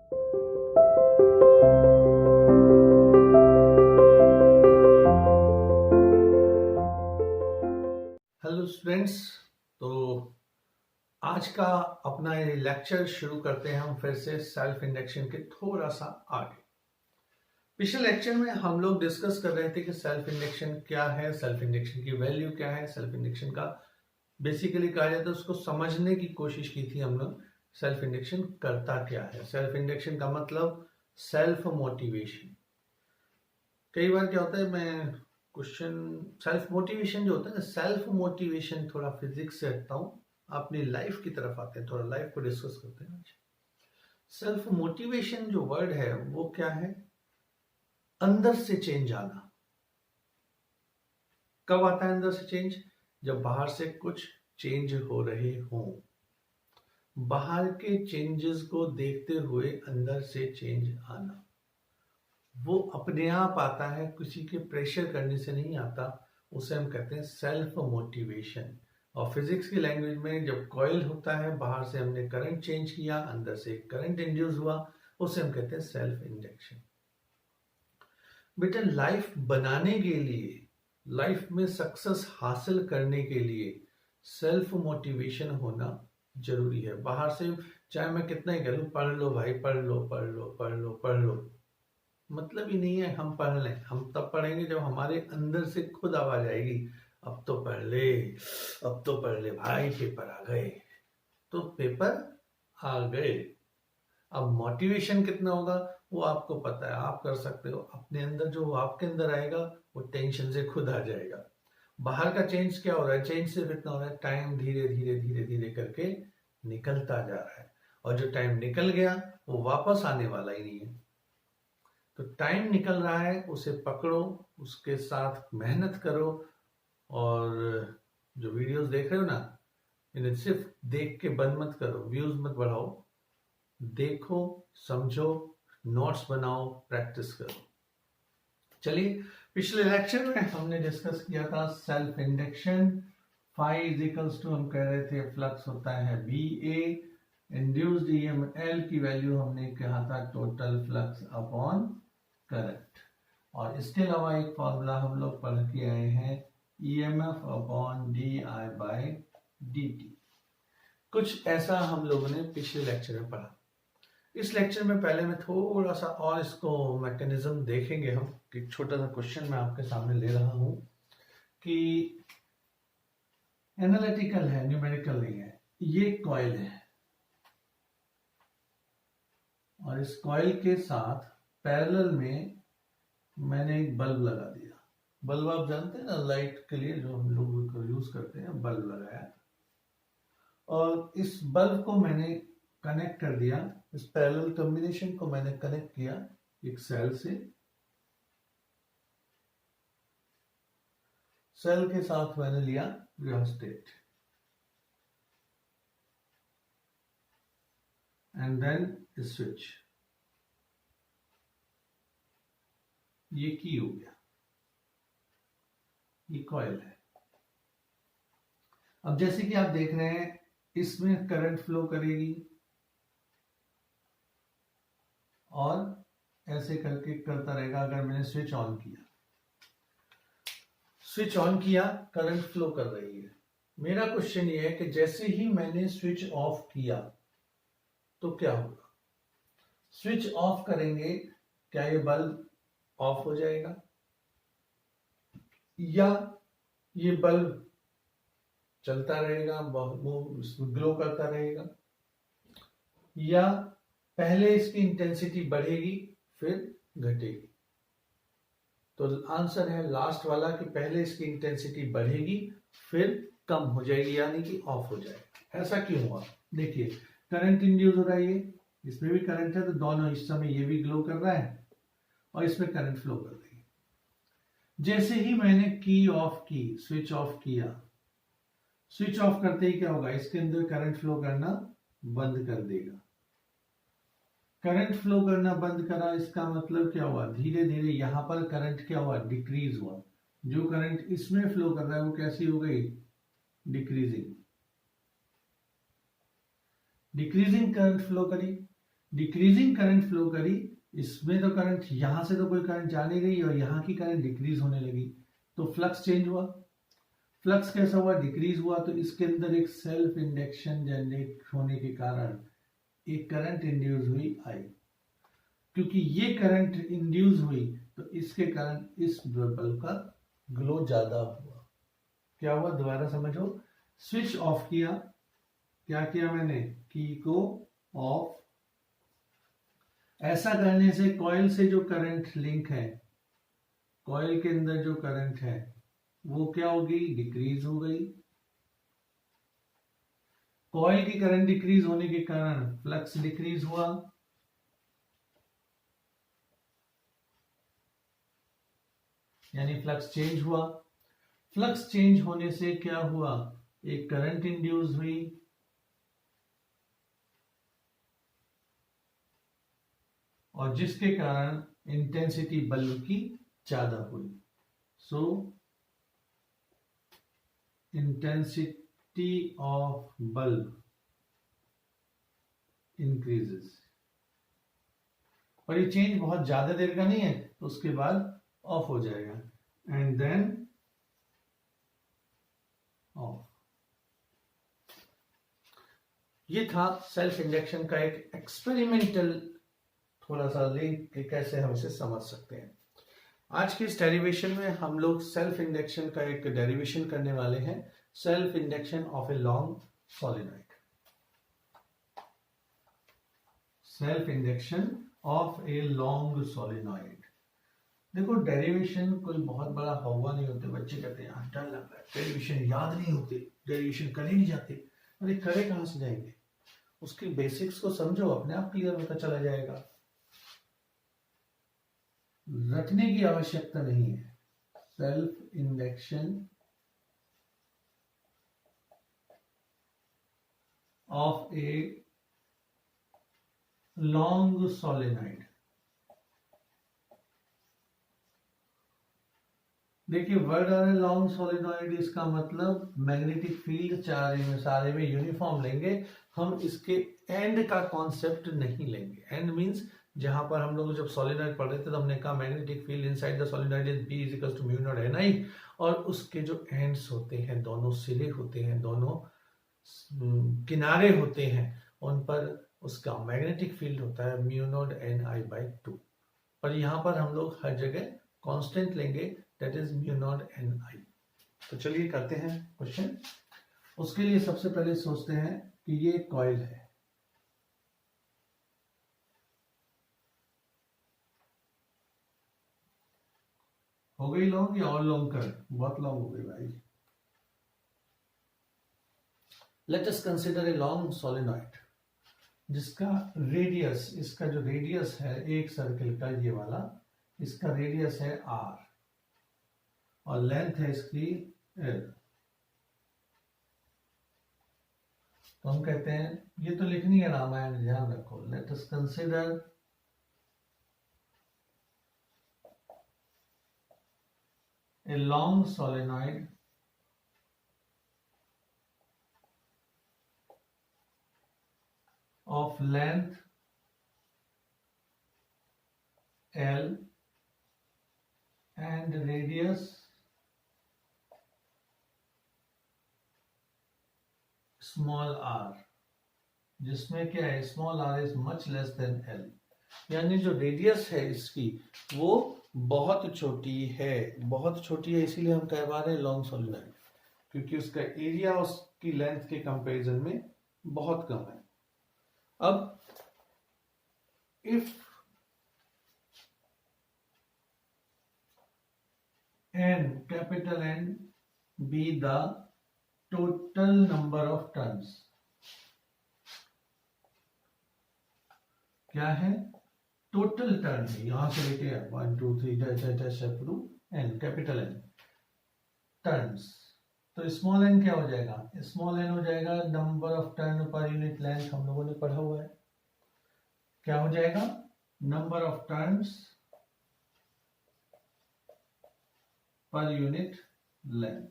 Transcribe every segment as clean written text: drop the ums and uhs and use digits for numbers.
Hello students, तो आज का अपना ये लेक्चर शुरू करते हैं हम फिर से सेल्फ इंडक्शन के थोड़ा सा आगे। पिछले लेक्चर में हम लोग डिस्कस कर रहे थे कि सेल्फ इंडक्शन क्या है, सेल्फ इंडक्शन की वैल्यू क्या है, सेल्फ इंडक्शन का बेसिकली कहा जाए तो उसको समझने की कोशिश की थी हम लोग। सेल्फ इंडक्शन करता क्या है? सेल्फ इंडक्शन का मतलब सेल्फ मोटिवेशन। कई बार क्या होता है, मैं क्वेश्चन सेल्फ मोटिवेशन जो होता है ना, सेल्फ मोटिवेशन थोड़ा फिजिक्स से हटता हूँ, अपनी लाइफ की तरफ आते हैं, थोड़ा लाइफ को डिस्कस करते हैं। सेल्फ मोटिवेशन जो वर्ड है वो क्या है? अंदर से चेंज आना। कब आता है अंदर से चेंज? जब बाहर से कुछ चेंज हो रहे हों। बाहर के चेंजेस को देखते हुए अंदर से चेंज आना, वो अपने आप आता है, किसी के प्रेशर करने से नहीं आता। उसे हम कहते हैं सेल्फ मोटिवेशन। और फिजिक्स की लैंग्वेज में जब कॉइल होता है, बाहर से हमने करंट चेंज किया, अंदर से करंट इंड्यूस हुआ, उसे हम कहते हैं सेल्फ इंडक्शन। बेटा, लाइफ बनाने के लिए, लाइफ में सक्सेस हासिल करने के लिए सेल्फ मोटिवेशन होना जरूरी है। बाहर से चाहे मैं कितना ही कह लूं, पढ़ लो भाई, पढ़ लो पढ़ लो पढ़ लो पढ़ लो, मतलब ही नहीं है हम पढ़ लें। हम तब पढ़ेंगे जब हमारे अंदर से खुद आवाज आएगी, अब तो पढ़ ले, अब तो पढ़ ले भाई, पेपर आ गए। तो पेपर आ गए। अब मोटिवेशन कितना होगा वो आपको पता है, आप कर सकते हो। अपने अंदर जो आपके अंदर आएगा वो टेंशन से खुद आ जाएगा। बाहर का चेंज क्या हो रहा है? चेंज सिर्फ इतना हो रहा है, टाइम धीरे धीरे धीरे धीरे करके निकलता जा रहा है, और जो टाइम निकल गया वो वापस आने वाला ही नहीं है। तो टाइम निकल रहा है, उसे पकड़ो, उसके साथ मेहनत करो। और जो वीडियोस देख रहे हो ना, इन्हें सिर्फ देख के बंद मत करो, व्यूज मत बढ़ाओ, देखो, समझो, नोट्स बनाओ, प्रैक्टिस करो। चलिए, पिछले लेक्चर में हमने डिस्कस किया था self induction. Phi is equals to, हम कह रहे थे फ्लक्स होता है BA, इंड्यूस्ड EML की वैल्यू हमने कहा था टोटल फ्लक्स अपॉन करंट। और इसके अलावा एक फॉर्मूला हम लोग पढ़ के आए हैं, EMF अपॉन DI/dt। कुछ ऐसा हम लोगों ने पिछले लेक्चर में पढ़ा। इस लेक्चर में पहले मैं थोड़ा सा और इसको मैकेनिज्म देखेंगे हम। कि छोटा सा क्वेश्चन मैं आपके सामने ले रहा हूं कि एनालिटिकल है, न्यूमेरिकल नहीं है। ये कॉइल है और इस कॉइल के साथ पैरेलल में मैंने एक बल्ब लगा दिया। बल्ब आप जानते हैं ना, लाइट के लिए जो हम लोग यूज करते हैं, बल्ब लगाया। और इस बल्ब को मैंने कनेक्ट कर दिया, इस पैरेलल कॉम्बिनेशन को मैंने कनेक्ट किया एक सेल से। सेल के साथ मैंने लिया रियोस्टेट, एंड देन स्विच। ये की हो गया, ये कॉइल है। अब जैसे कि आप देख रहे हैं, इसमें करंट फ्लो करेगी और ऐसे करके करता रहेगा। अगर मैंने स्विच ऑन किया, स्विच ऑन किया, करंट फ्लो कर रही है। मेरा क्वेश्चन ये है कि जैसे ही मैंने स्विच ऑफ किया तो क्या होगा? स्विच ऑफ करेंगे, क्या ये बल्ब ऑफ हो जाएगा या ये बल्ब चलता रहेगा, ग्लो करता रहेगा, या पहले इसकी इंटेंसिटी बढ़ेगी फिर घटेगी? तो आंसर है लास्ट वाला, कि पहले इसकी इंटेंसिटी बढ़ेगी फिर कम हो जाएगी, यानी कि ऑफ हो जाएगा। ऐसा क्यों हुआ? देखिए, करंट इंड्यूस हो रहा है, ये इसमें भी करंट है, तो दोनों इस समय ये भी ग्लो कर रहा है और इसमें करंट फ्लो कर रही है। जैसे ही मैंने की ऑफ की, स्विच ऑफ किया, स्विच ऑफ करते ही क्या होगा? इसके अंदर करंट फ्लो करना बंद कर देगा। करंट फ्लो करना बंद करा, इसका मतलब क्या हुआ? धीरे धीरे यहां पर करंट क्या हुआ? डिक्रीज हुआ। जो करंट इसमें फ्लो कर रहा है वो कैसी हो गई? डिक्रीजिंग। डिक्रीजिंग करंट फ्लो करी। डिक्रीजिंग करंट फ्लो करी, इसमें तो करंट यहां से तो कोई करंट जा नहीं रही और यहाँ की करंट डिक्रीज होने लगी, तो फ्लक्स चेंज हुआ। फ्लक्स कैसा हुआ? डिक्रीज हुआ। तो इसके अंदर एक सेल्फ इंडक्शन जनरेट होने के कारण एक करंट इंड्यूस हुई आई। क्योंकि ये करंट इंड्यूस हुई तो इसके कारण इस बल्ब का ग्लो ज्यादा हुआ। क्या हुआ? दोबारा समझो। स्विच ऑफ किया, क्या किया मैंने? की को ऑफ। ऐसा करने से कॉइल से जो करंट लिंक है, कॉइल के अंदर जो करंट है वो क्या हो गई? डिक्रीज हो गई। कॉइल की करंट डिक्रीज होने के कारण फ्लक्स डिक्रीज हुआ। यानी फ्लक्स चेंज हुआ। फ्लक्स चेंज होने से क्या हुआ? एक करंट इंड्यूस हुई, और जिसके कारण इंटेंसिटी बल्ब की ज्यादा हुई। सो इंटेंसिटी ऑफ बल्ब इंक्रीजेस। पर ये चेंज बहुत ज्यादा देर का नहीं है, तो उसके बाद ऑफ हो जाएगा। And then off. ये था सेल्फ इंडक्शन का एक एक्सपेरिमेंटल थोड़ा सा लिंक कि कैसे हम इसे समझ सकते हैं। आज के इस डेरिवेशन में हम लोग सेल्फ इंडक्शन का एक डेरिवेशन करने वाले हैं, self induction of a long solenoid. Self induction of a long solenoid. देखो, डेरिवेशन कोई बहुत बड़ा हवा नहीं होते। बच्चे कहते हैं यार डर लग रहा है, डेरिवेशन याद नहीं होते, डेरिवेशन करे नहीं जाते। अरे करे कहां से जाएंगे? उसकी बेसिक्स को समझो, अपने आप क्लियर होता चला जाएगा। रटने की आवश्यकता नहीं है। Self induction of a long solenoid. देखिए, वर्ड आ रहा है लॉन्ग सॉलिनॉइड, इसका मतलब मैग्नेटिक फील्ड सारे में यूनिफॉर्म लेंगे हम। इसके एंड का कॉन्सेप्ट नहीं लेंगे। एंड मींस जहां पर हम लोग जब सॉलिनॉइड पढ़ रहे थे तो हमने कहा magnetic field inside the solenoid is B equals to mu naught Ni, और उसके जो एंड्स होते हैं, दोनों सिरे होते हैं, दोनों किनारे होते हैं, उन पर उसका मैग्नेटिक फील्ड होता है म्यू नॉट Ni/2। पर यहां पर हम लोग हर जगह कांस्टेंट लेंगे, that is mu naught Ni। तो चलिए करते हैं क्वेश्चन। उसके लिए सबसे पहले सोचते हैं कि ये कॉइल है। हो गई लॉन्ग या और लॉन्ग कर? बहुत लॉन्ग हो गई भाई। Let us consider a long solenoid जिसका रेडियस, इसका जो रेडियस है एक सर्कल का, ये वाला, इसका रेडियस है R और लेंथ है इसकी L। तो हम कहते हैं, ये तो लिखनी है रामायण, ध्यान रखो। Let us consider a long solenoid of length L and radius small r, जिसमें क्या है, small r is much less than L। यानी जो रेडियस है इसकी वो बहुत छोटी है, बहुत छोटी है, इसीलिए हम कहवा रहे हैं लॉन्ग सॉलिनॉइड, क्योंकि उसका एरिया उसकी लेंथ के कंपैरिजन में बहुत कम है। अब if n, capital N, be the total number of turns, क्या है? टोटल टर्न है, यहां से लेके 1 2 3 n, कैपिटल N टर्न्स। तो स्मॉल n क्या हो जाएगा? स्मॉल n हो जाएगा number of turn per unit length, हम लोगों ने पढ़ा हुआ है। क्या हो जाएगा? Number of turns per unit length.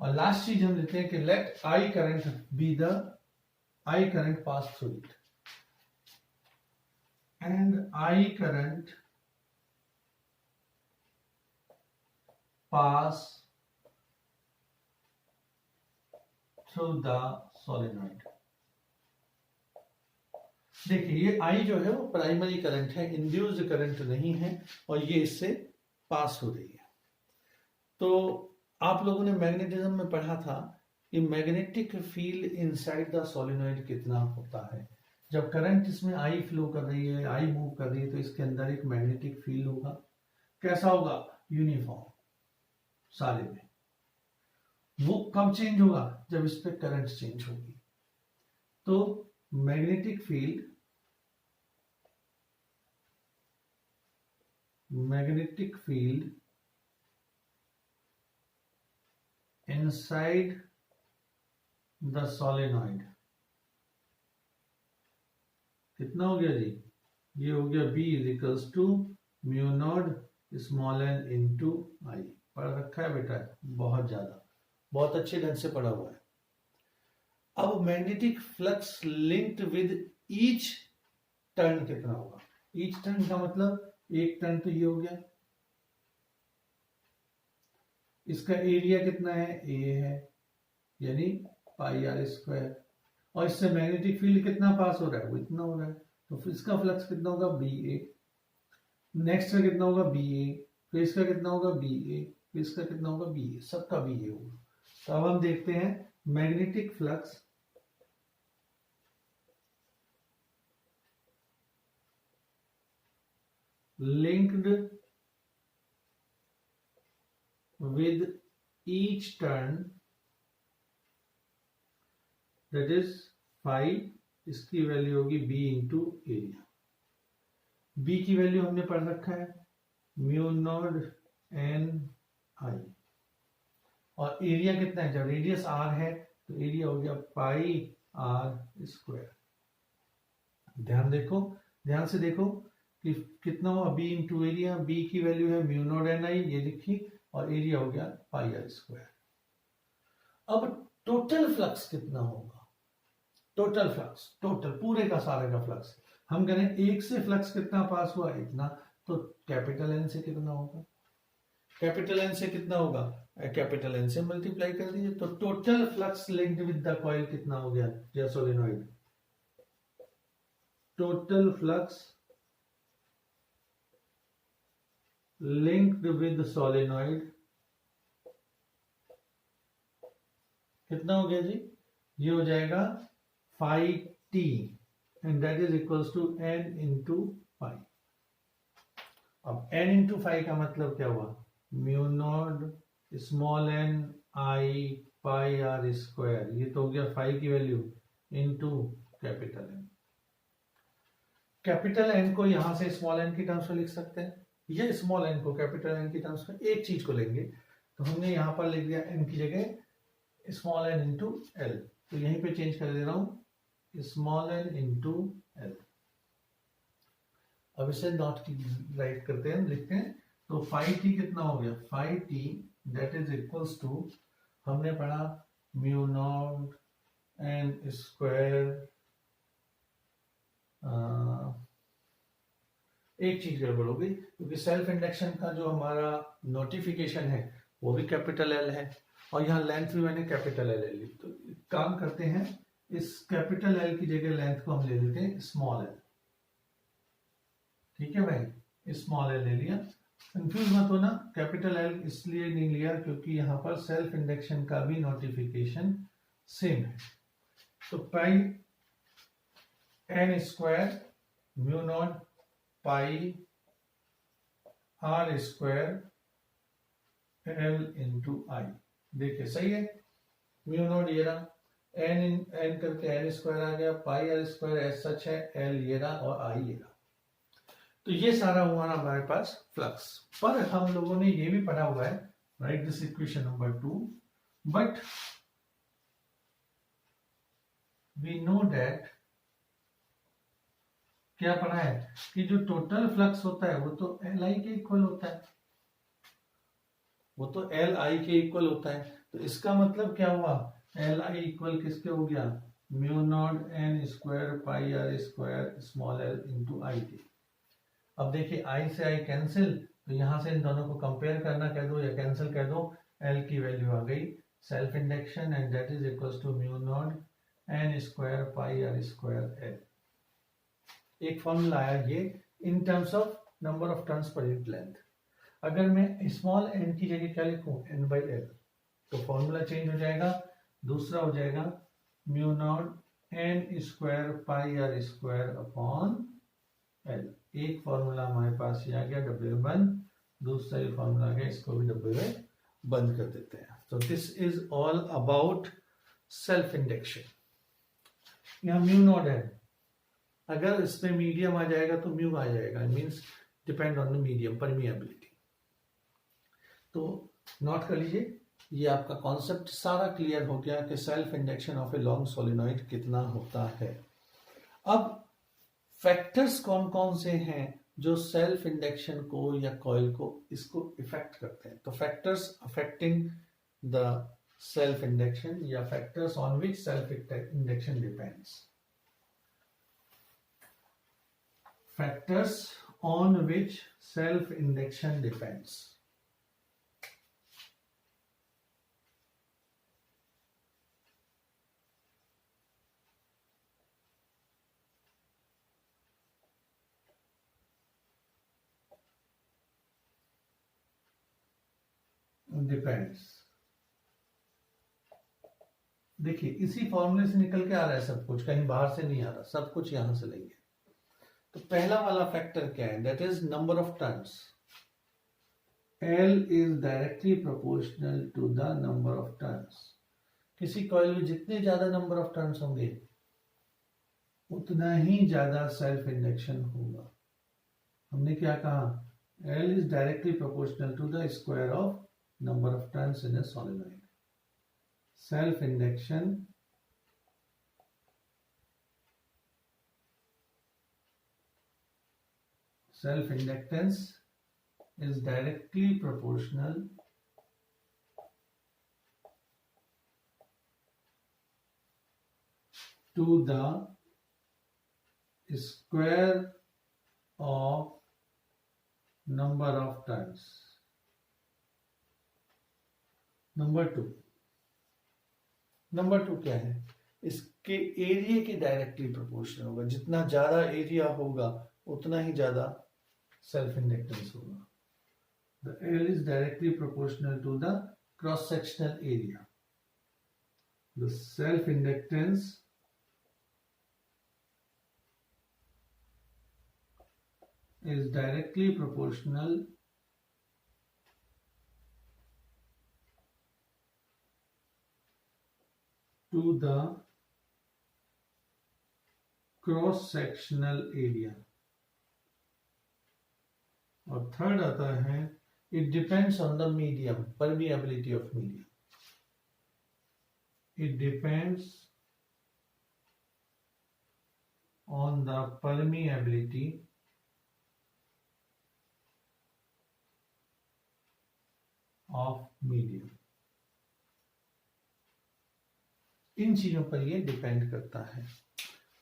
और लास्ट चीज हम लेते हैं कि let I current be the I current pass through it, and I current pass through the solenoid. देखिए ये I जो है वो प्राइमरी करंट है, इंड्यूस्ड करंट नहीं है, और ये इससे पास हो रही है। तो आप लोगों ने मैग्नेटिज्म में पढ़ा था कि magnetic field inside the solenoid कितना होता है। जब करंट इसमें आई फ्लो कर रही है, आई मूव कर रही है, तो इसके अंदर एक मैग्नेटिक फील्ड होगा। कैसा होगा? यूनिफॉर्म सारे में। वो कब चेंज होगा? जब इस पे करंट चेंज होगी। तो magnetic field inside the solenoid कितना हो गया जी? ये हो गया B is equals to mu not small n into I. पढ़ रखा है बेटा, बहुत ज्यादा, बहुत अच्छे ढंग से पढ़ा हुआ है। अब magnetic flux linked with each turn कितना होगा? ईच टर्न का मतलब एक टर्न तो ये हो गया, इसका एरिया कितना है? ए है, यानी पाई आर स्क्वायर, और इससे मैग्नेटिक फील्ड कितना पास हो रहा है? वो इतना हो रहा है। तो इसका फ्लक्स कितना होगा? बी ए। नेक्स्ट का कितना होगा? बी ए। फिर इसका कितना होगा? बी ए। फिर इसका कितना होगा? बी ए। सबका बी ए होगा। तो अब हम देखते हैं magnetic flux linked with each turn, that is phi, इसकी वैल्यू होगी b इंटू एरिया। b की वैल्यू हमने पढ़ रखा है म्यू नॉट एन आई, और एरिया कितना है? जब रेडियस r है तो एरिया हो गया पाई आर स्क्वायर। ध्यान देखो, ध्यान से देखो कि कितना हुआ? b into area. b की वैल्यू है म्यू नॉट एन आई, ये लिखी, और एरिया हो गया पाई आर स्क्वायर। अब टोटल फ्लक्स कितना होगा? टोटल फ्लक्स, टोटल पूरे का सारे का फ्लक्स हम करें, एक से फ्लक्स कितना पास हुआ? इतना। तो कैपिटल एन से कितना होगा? कैपिटल एन से कितना होगा? कैपिटल एन से मल्टीप्लाई कर दीजिए। तो total flux linked with the coil कितना हो गया? या solenoid, total flux linked with the solenoid कितना हो गया जी? ये हो जाएगा phi t, and that is equals to n into phi। अब n into phi का मतलब क्या हुआ? Mu not small n i pi r square, ये तो हो गया phi की value into capital n। Capital n को यहां से स्मॉल n की टर्म्स में लिख सकते हैं, ये स्मॉल n को कैपिटल n की टर्म्स में। एक चीज को लेंगे तो हमने यहां पर लिख दिया n की जगह स्मॉल n इंटू एल, तो यहीं पे चेंज कर दे रहा हूं स्मॉल n इंटू एल। अब इसे नॉट की राइट करते हैं, लिखते हैं। तो फाई टी कितना हो गया? Phi t that is equals to, हमने पढ़ा म्यू नॉट एन स्क्वायर। एक चीज गड़बड़ हो गई, क्योंकि सेल्फ इंडक्शन का जो हमारा नोटिफिकेशन है वो भी कैपिटल एल है, और यहाँ लेंथ भी मैंने कैपिटल एल ले ली। तो काम करते हैं, इस कैपिटल एल की जगह लेंथ को हम ले लेते हैं स्मॉल एल। ठीक है भाई, स्मॉल एल ले लिया। कंफ्यूज मत होना, कैपिटल एल इसलिए नहीं लिया क्योंकि यहाँ पर सेल्फ इंडक्शन का भी नोटिफिकेशन सेम है। तो pi n square mu not pi r square l into I. देखिए सही है, म्यू नॉट ये रहा, एन करके एन स्क्वायर आ गया, पाई आर स्क्वायर एज सच है, एल ये रहा और आई ये रहा। तो ये सारा हुआ ना हमारे पास फ्लक्स। पर हम लोगों ने ये भी पढ़ा हुआ है, right this equation number 2, but we know that, क्या पढ़ा है कि जो टोटल फ्लक्स होता है वो तो एल आई के इक्वल होता है, वो तो एल आई के इक्वल होता है। तो इसका मतलब क्या हुआ? एल आई इक्वल किसके हो गया? Mu naught N square pi r square small l into I t. अब देखिए आई से आई कैंसिल, तो यहां से इन दोनों को कंपेयर करना कह दो या कैंसिल कह दो, एल की वैल्यू आ गई self induction and that is equals to mu naught N square pi r square L. एक फॉर्मूला आया ये in terms of number of turns per unit length. अगर मैं स्मॉल एन की जगह क्या लिखूं एन बाई एल, तो फॉर्मूला चेंज हो जाएगा, दूसरा हो जाएगा mu naught N square pi r square upon L. एक फॉर्मूला हमारे पास ये आ गया डब्ल्यू बंद, दूसरा ये फॉर्मूला आ गया, इसको भी डब्ल्यू बंद कर देते हैं। तो this is all about self induction. यहाँ म्यू नॉट है, अगर इसमें मीडियम आ जाएगा तो म्यू आ जाएगा, means depend on the medium permeability. तो नोट कर लीजिए, ये आपका कॉन्सेप्ट सारा क्लियर हो गया कि self induction of a long solenoid कितना होता है। अब फैक्टर्स कौन कौन से हैं जो सेल्फ इंडक्शन को या कॉइल को इसको इफेक्ट करते हैं। तो factors affecting the self induction या factors on which self induction depends. Factors on which self-induction depends. Depends. देखिए इसी फॉर्मूले से निकल के आ रहा है सब कुछ, कहीं बाहर से नहीं आ रहा, सब कुछ यहां से लेंगे। तो पहला वाला फैक्टर क्या है, that is number of turns. L is directly proportional to the number of turns. किसी कॉइल में जितने ज्यादा नंबर ऑफ टर्न्स होंगे उतना ही ज्यादा सेल्फ इंडक्शन होगा। हमने क्या कहा, L is directly proportional to the square of number of turns in a solenoid. Self induction self-inductance is directly proportional to the square of number of turns. Number two क्या है, इसके area के directly proportional होगा। जितना ज्यादा area होगा उतना ही ज्यादा सेल्फ इंडक्टेंस होगा। The L is directly proportional to the cross sectional area. The self inductance is directly proportional to the cross sectional area. और थर्ड आता है it depends on the medium, permeability of medium. It depends on the permeability of medium. इन चीजों पर ये depend करता है।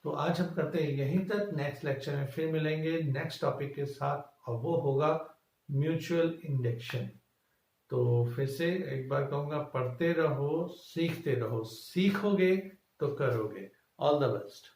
तो आज हम करते हैं यहीं तक, नेक्स्ट लेक्चर में फिर मिलेंगे नेक्स्ट टॉपिक के साथ, और वो होगा म्यूचुअल इंडक्शन। तो फिर से एक बार कहूंगा, पढ़ते रहो, सीखते रहो, सीखोगे तो करोगे। All the best.